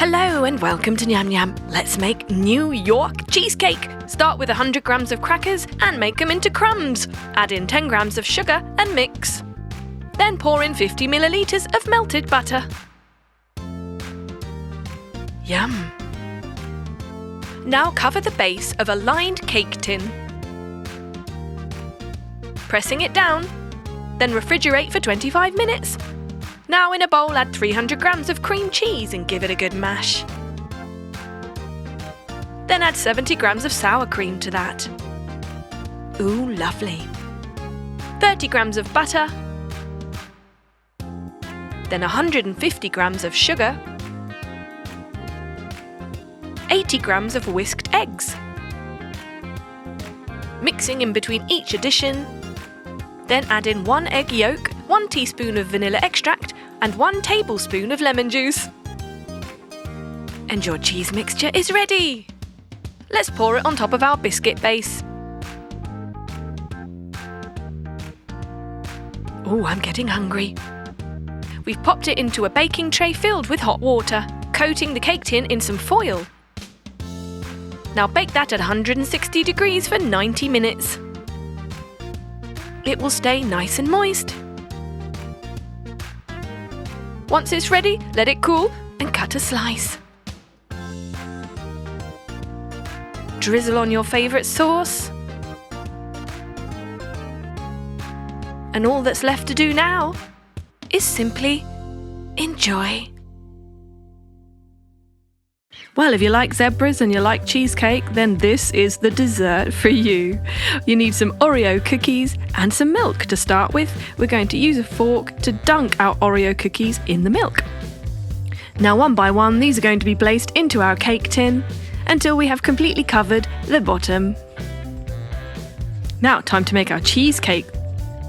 Hello and welcome to NyamNyam. Let's make New York cheesecake. Start with 100 grams of crackers and make them into crumbs. Add in 10 grams of sugar and mix. Then pour in 50 milliliters of melted butter. Yum! Now cover the base of a lined cake tin. Pressing it down, then refrigerate for 25 minutes. Now in a bowl add 300 grams of cream cheese and give it a good mash. Then add 70 grams of sour cream to that. Ooh, lovely. 30 grams of butter. Then 150 grams of sugar. 80 grams of whisked eggs. Mixing in between each addition. Then add in 1 egg yolk, 1 teaspoon of vanilla extract and 1 tablespoon of lemon juice. And your cheese mixture is ready! Let's pour it on top of our biscuit base. Oh, I'm getting hungry. We've popped it into a baking tray filled with hot water, coating the cake tin in some foil. Now bake that at 160 degrees for 90 minutes. It will stay nice and moist. Once it's ready, let it cool and cut a slice. Drizzle on your favourite sauce. And all that's left to do now is simply enjoy. Well, if you like zebras and you like cheesecake, then this is the dessert for you. You need some Oreo cookies and some milk to start with. We're going to use a fork to dunk our Oreo cookies in the milk. Now, one by one, these are going to be placed into our cake tin until we have completely covered the bottom. Now, time to make our cheesecake.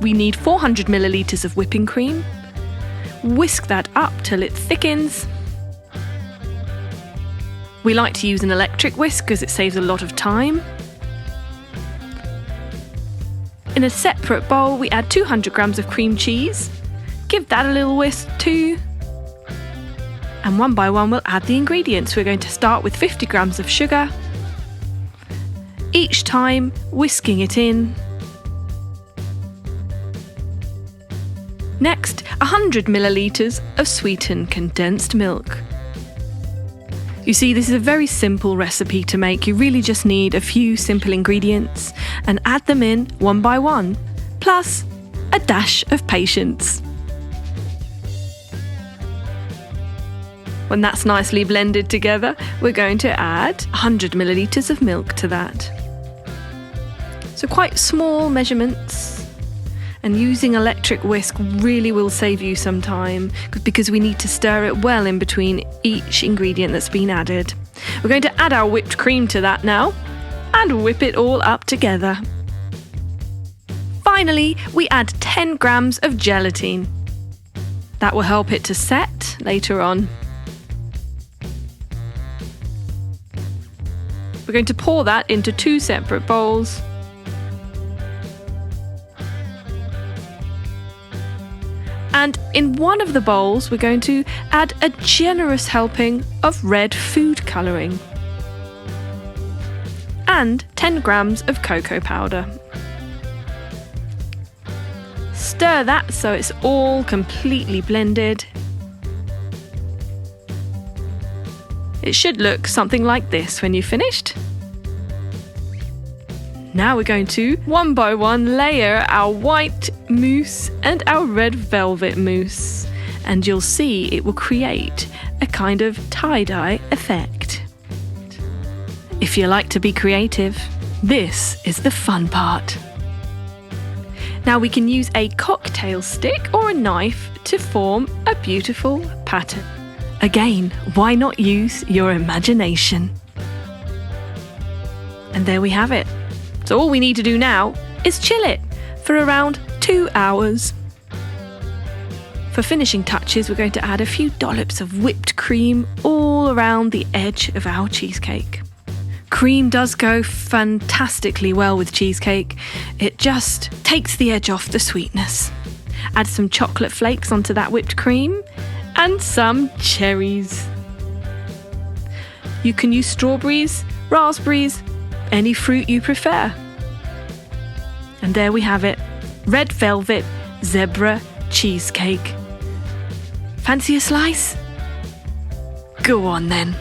We need 400 milliliters of whipping cream. Whisk that up till it thickens. We like to use an electric whisk because it saves a lot of time. In a separate bowl, we add 200 grams of cream cheese. Give that a little whisk too. And one by one, we'll add the ingredients. We're going to start with 50 grams of sugar. Each time, whisking it in. Next, 100 milliliters of sweetened condensed milk. You see, this is a very simple recipe to make. You really just need a few simple ingredients and add them in one by one, plus a dash of patience. When that's nicely blended together, we're going to add 100 milliliters of milk to that. So quite small measurements. And using electric whisk really will save you some time because we need to stir it well in between each ingredient that's been added. We're going to add our whipped cream to that now and whip it all up together. Finally, we add 10 grams of gelatin. That will help it to set later on. We're going to pour that into 2 separate bowls. And in one of the bowls, we're going to add a generous helping of red food colouring and 10 grams of cocoa powder. Stir that so it's all completely blended. It should look something like this when you've finished. Now we're going to, one by one, layer our white mousse and our red velvet mousse. And you'll see it will create a kind of tie-dye effect. If you like to be creative, this is the fun part. Now we can use a cocktail stick or a knife to form a beautiful pattern. Again, why not use your imagination? And there we have it. So all we need to do now is chill it for around 2 hours. For finishing touches, we're going to add a few dollops of whipped cream all around the edge of our cheesecake. Cream does go fantastically well with cheesecake. It just takes the edge off the sweetness. Add some chocolate flakes onto that whipped cream and some cherries. You can use strawberries, raspberries, any fruit you prefer. And there we have it, red velvet zebra cheesecake. Fancy a slice? Go on then.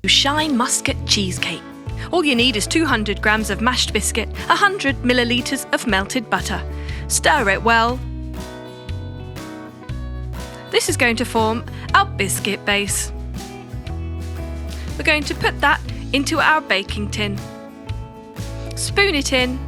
Shine Muscat cheesecake. All you need is 200 grams of mashed biscuit, 100 millilitres of melted butter. Stir it well. This is going to form our biscuit base. We're going to put that into our baking tin. Spoon it in.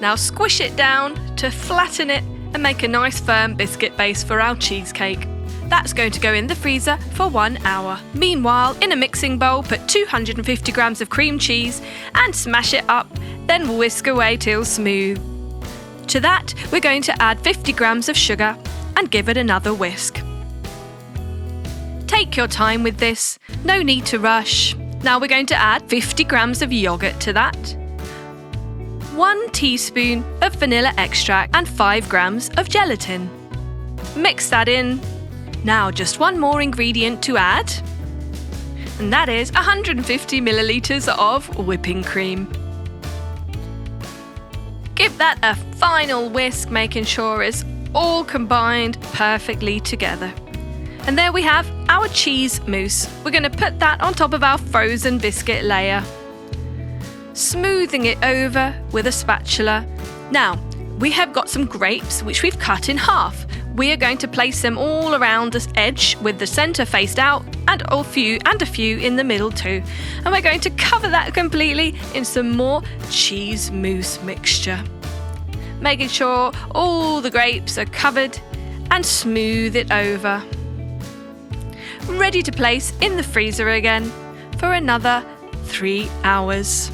Now squish it down to flatten it and make a nice firm biscuit base for our cheesecake. That's going to go in the freezer for 1 hour. Meanwhile, in a mixing bowl, put 250 grams of cream cheese and smash it up, then whisk away till smooth. To that, we're going to add 50 grams of sugar and give it another whisk. Take your time with this, no need to rush. Now we're going to add 50 grams of yogurt to that, 1 teaspoon of vanilla extract and 5 grams of gelatin. Mix that in. Now just one more ingredient to add, and that is 150 millilitres of whipping cream. Give that a final whisk, making sure it's all combined perfectly together. And there we have our cheese mousse. We're going to put that on top of our frozen biscuit layer, smoothing it over with a spatula. Now, we have got some grapes which we've cut in half. We are going to place them all around this edge with the centre faced out and a few in the middle too. And we're going to cover that completely in some more cheese mousse mixture. Making sure all the grapes are covered and smooth it over. Ready to place in the freezer again for another 3 hours.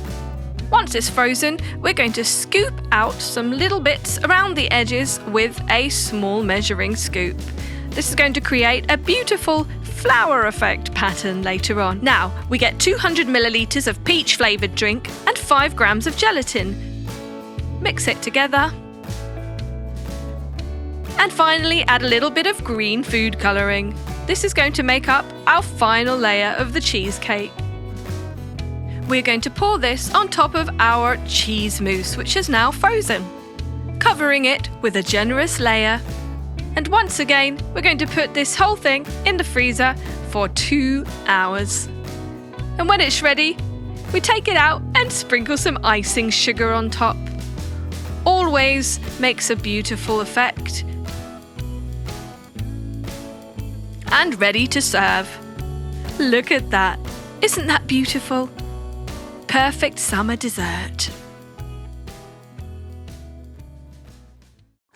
Once it's frozen, we're going to scoop out some little bits around the edges with a small measuring scoop. This is going to create a beautiful flower effect pattern later on. Now, we get 200 millilitres of peach flavoured drink and 5 grams of gelatin. Mix it together. And finally, add a little bit of green food colouring. This is going to make up our final layer of the cheesecake. We're going to pour this on top of our cheese mousse, which is now frozen, covering it with a generous layer. And once again, we're going to put this whole thing in the freezer for 2 hours. And when it's ready, we take it out and sprinkle some icing sugar on top. Always makes a beautiful effect. And ready to serve. Look at that. Isn't that beautiful? Perfect summer dessert.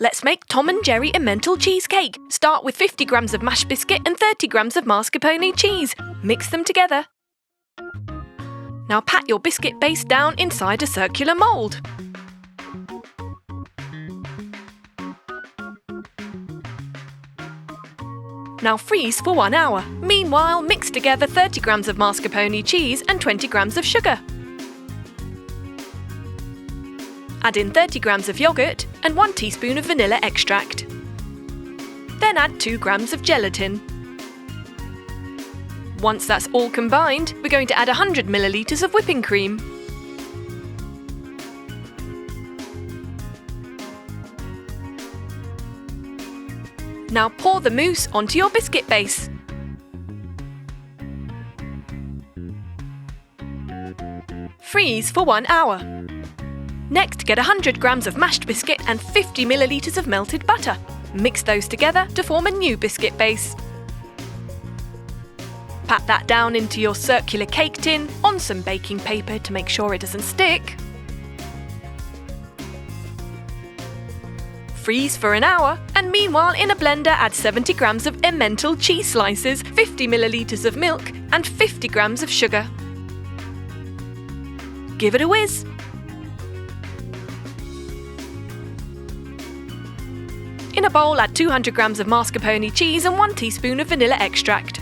Let's make Tom and Jerry Emmental cheesecake. Start with 50 grams of mashed biscuit and 30 grams of mascarpone cheese. Mix them together. Now pat your biscuit base down inside a circular mould. Now freeze for 1 hour. Meanwhile, mix together 30 grams of mascarpone cheese and 20 grams of sugar. Add in 30 grams of yogurt and 1 teaspoon of vanilla extract. Then add 2 grams of gelatin. Once that's all combined, we're going to add 100 millilitres of whipping cream. Now pour the mousse onto your biscuit base. Freeze for 1 hour. Next, get 100 grams of mashed biscuit and 50 millilitres of melted butter. Mix those together to form a new biscuit base. Pat that down into your circular cake tin on some baking paper to make sure it doesn't stick. Freeze for an hour, and meanwhile in a blender add 70 grams of Emmental cheese slices, 50 millilitres of milk and 50 grams of sugar. Give it a whiz. In a bowl, add 200 grams of mascarpone cheese and 1 teaspoon of vanilla extract.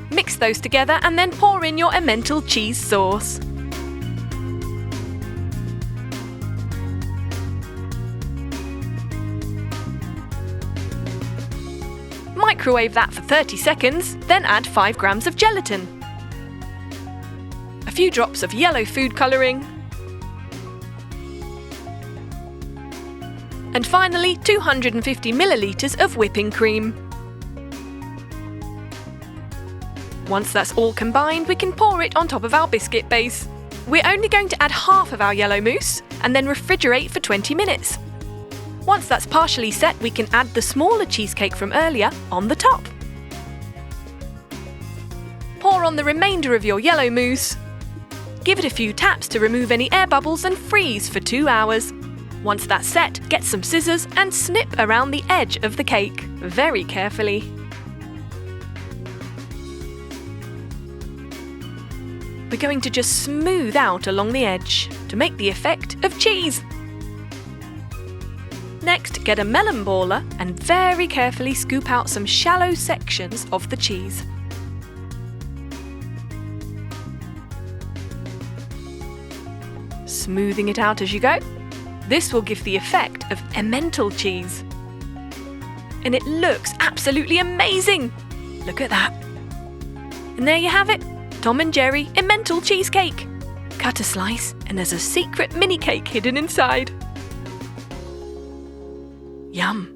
Mix those together and then pour in your Emmental cheese sauce. Microwave that for 30 seconds, then add 5 grams of gelatin, a few drops of yellow food colouring, and finally 250 millilitres of whipping cream. Once that's all combined, we can pour it on top of our biscuit base. We're only going to add half of our yellow mousse and then refrigerate for 20 minutes. Once that's partially set, we can add the smaller cheesecake from earlier on the top. Pour on the remainder of your yellow mousse. Give it a few taps to remove any air bubbles and freeze for 2 hours. Once that's set, get some scissors and snip around the edge of the cake, very carefully. We're going to just smooth out along the edge to make the effect of cheese. Next, get a melon baller and very carefully scoop out some shallow sections of the cheese. Smoothing it out as you go. This will give the effect of emmental cheese. And it looks absolutely amazing! Look at that! And there you have it! Tom and Jerry emmental cheesecake. Cut a slice and there's a secret mini cake hidden inside. Yum!